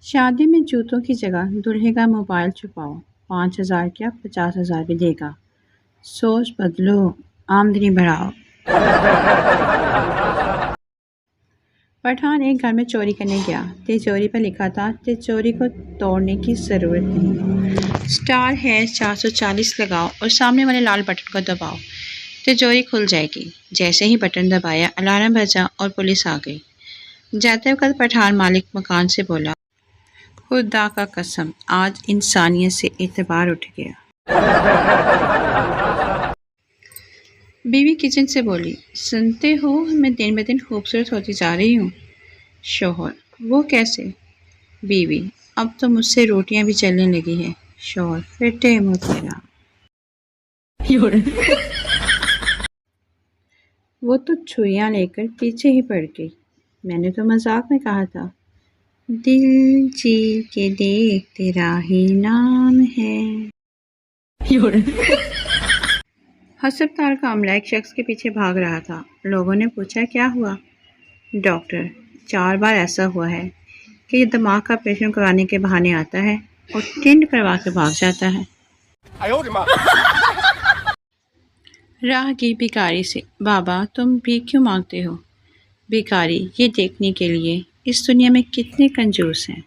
شادی میں جوتوں کی جگہ دولہے کا موبائل چھپاؤ، 5,000 کیا 50,000 بھی دے گا۔ سوچ بدلو، آمدنی بڑھاؤ۔ پٹھان ایک گھر میں چوری کرنے گیا۔ تجوری پر لکھا تھا تجوری کو توڑنے کی ضرورت نہیں، اسٹار ہیش 440 لگاؤ اور سامنے والے لال بٹن کو دباؤ، تجوری کھل جائے گی۔ جیسے ہی بٹن دبایا الارم بجا اور پولیس آ گئی۔ جاتے وقت پٹھان مالک مکان سے بولا، خدا کا قسم آج انسانیت سے اعتبار اٹھ گیا۔ بیوی کچن سے بولی، سنتے ہو میں دن بہ دن خوبصورت ہوتی جا رہی ہوں۔ شوہر، وہ کیسے؟ بیوی، اب تو مجھ سے روٹیاں بھی چلنے لگی ہیں۔ شوہر، پھٹے منہ تیرا۔ وہ تو چھریاں لے کر پیچھے ہی پڑ گئی، میں نے تو مذاق میں کہا تھا۔ دل چیر کے دیکھ تیرا ہی نام ہے۔ ہسپتال کا عملہ ایک شخص کے پیچھے بھاگ رہا تھا۔ لوگوں نے پوچھا کیا ہوا؟ ڈاکٹر، 4 بار ایسا ہوا ہے کہ یہ دماغ کا آپریشن کرانے کے بہانے آتا ہے اور ٹینڈ کروا کے بھاگ جاتا ہے۔ راہگیر بھکاری سے، بابا تم بھیک کیوں مانگتے ہو؟ بھکاری، یہ دیکھنے کے لیے اس دنیا میں کتنے کنجوس ہیں۔